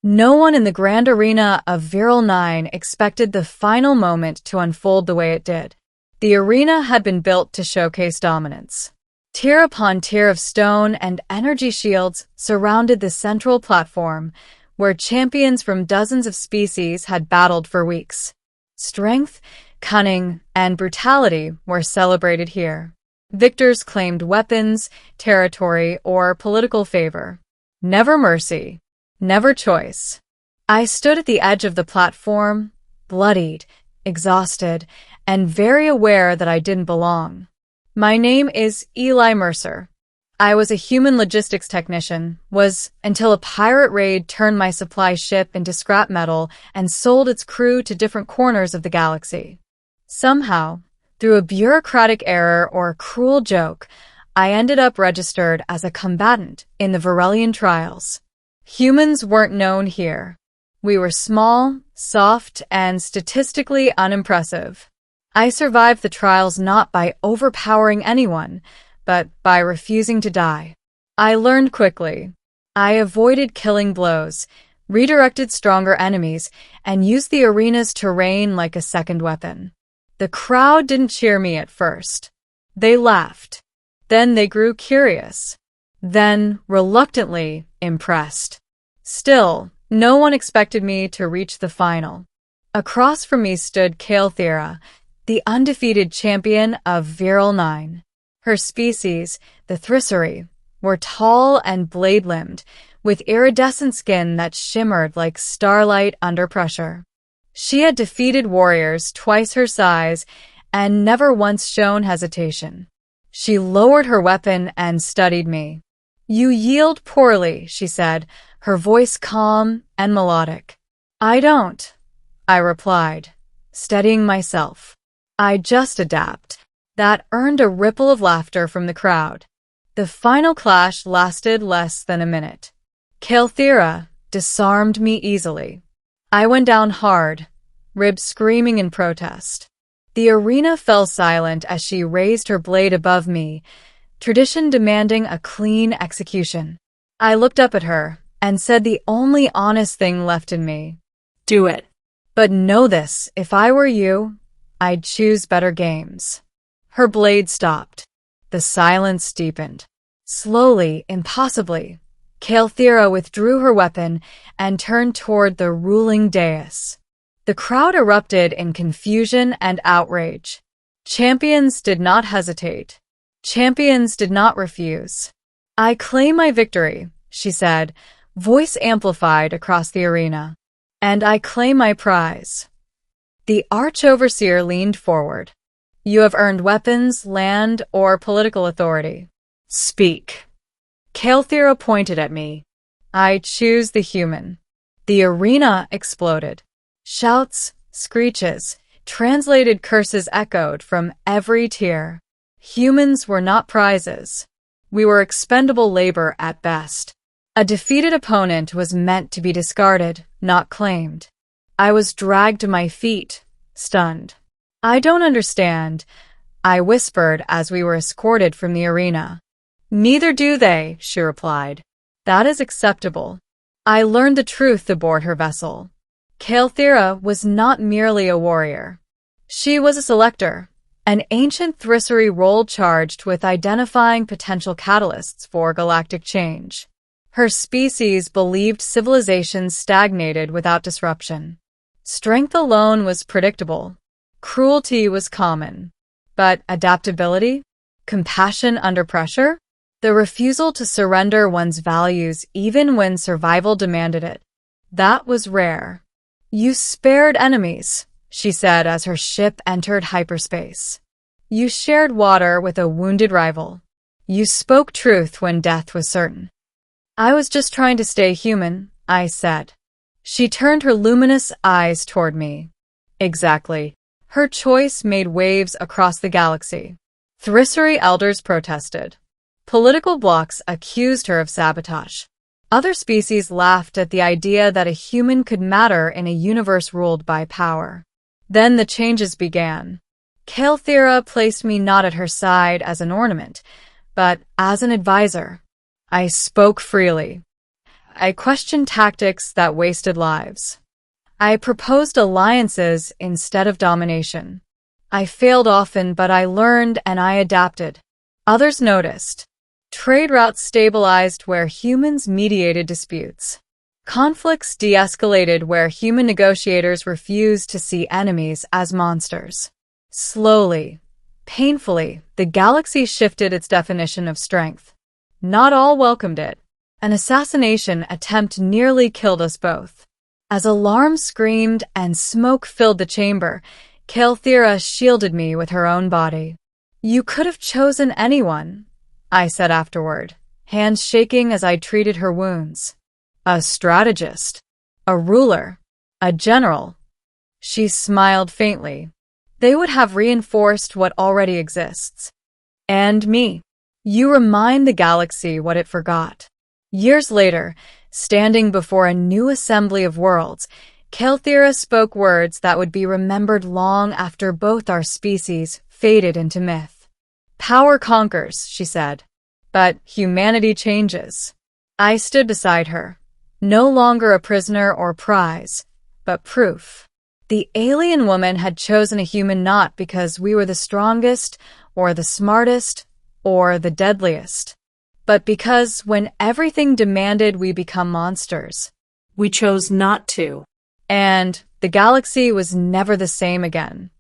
No one in the grand arena of Viral 9 expected the final moment to unfold the way it did. The arena had been built to showcase dominance. Tier upon tier of stone and energy shields surrounded the central platform, where champions from dozens of species had battled for weeks. Strength, cunning, and brutality were celebrated here. Victors claimed weapons, territory, or political favor. Never mercy. Never choice. I stood at the edge of the platform, bloodied, exhausted, and very aware that I didn't belong. My name is Eli Mercer. I was a human logistics technician, until a pirate raid turned my supply ship into scrap metal and sold its crew to different corners of the galaxy. Somehow, through a bureaucratic error or a cruel joke, I ended up registered as a combatant in the Virelian trials. Humans weren't known here. We were small, soft, and statistically unimpressive. I survived the trials not by overpowering anyone, but by refusing to die. I learned quickly. I avoided killing blows, redirected stronger enemies, and used the arena's terrain like a second weapon. The crowd didn't cheer me at first. They laughed. Then they grew curious. Then, reluctantly, impressed. Still, no one expected me to reach the final. Across from me stood Galactic, the undefeated champion of Viral 9. Her species, the Thrissery, were tall and blade-limbed, with iridescent skin that shimmered like starlight under pressure. She had defeated warriors twice her size and never once shown hesitation. She lowered her weapon and studied me. "You yield poorly," she said, her voice calm and melodic. "I don't," I replied, steadying myself. "I just adapt." That earned a ripple of laughter from the crowd. The final clash lasted less than a minute. Galactic disarmed me easily. I went down hard, ribs screaming in protest. The arena fell silent as she raised her blade above me, tradition demanding a clean execution. I looked up at her and said the only honest thing left in me. "Do it. But know this, if I were you, I'd choose better games." Her blade stopped. The silence deepened. Slowly, impossibly, Galactic withdrew her weapon and turned toward the ruling dais. The crowd erupted in confusion and outrage. Champions did not hesitate. Champions did not refuse. "I claim my victory," she said, voice amplified across the arena. "And I claim my prize." The arch-overseer leaned forward. "You have earned weapons, land, or political authority. Speak." Galactic pointed at me. "I choose the human." The arena exploded. Shouts, screeches, translated curses echoed from every tier. Humans were not prizes. We were expendable labor at best. A defeated opponent was meant to be discarded, not claimed. I was dragged to my feet, stunned. "I don't understand," I whispered as we were escorted from the arena. "Neither do they," she replied. "That is acceptable." I learned the truth aboard her vessel. Galactic was not merely a warrior. She was a selector, an ancient Thrissery role charged with identifying potential catalysts for galactic change. Her species believed civilizations stagnated without disruption. Strength alone was predictable. Cruelty was common. But adaptability? Compassion under pressure? The refusal to surrender one's values even when survival demanded it. That was rare. "You spared enemies," she said as her ship entered hyperspace. "You shared water with a wounded rival. You spoke truth when death was certain." "I was just trying to stay human," I said. She turned her luminous eyes toward me. Exactly. Her choice made waves across the galaxy. Thrissery elders protested. Political blocs accused her of sabotage. Other species laughed at the idea that a human could matter in a universe ruled by power. Then the changes began. Galactic placed me not at her side as an ornament, but as an advisor. I spoke freely. I questioned tactics that wasted lives. I proposed alliances instead of domination. I failed often, but I learned and I adapted. Others noticed. Trade routes stabilized where humans mediated disputes. Conflicts de-escalated where human negotiators refused to see enemies as monsters. Slowly, painfully, the galaxy shifted its definition of strength. Not all welcomed it. An assassination attempt nearly killed us both. As alarms screamed and smoke filled the chamber, Kalthira shielded me with her own body. "You could have chosen anyone," I said afterward, hands shaking as I treated her wounds. "A strategist, a ruler, a general." She smiled faintly. "They would have reinforced what already exists. And me. You remind the galaxy what it forgot." Years later, standing before a new assembly of worlds, Kalthira spoke words that would be remembered long after both our species faded into myth. "Power conquers," she said, "but humanity changes." I stood beside her, no longer a prisoner or prize, but proof. The alien woman had chosen a human not because we were the strongest or the smartest or the deadliest, but because when everything demanded we become monsters, we chose not to. And the galaxy was never the same again.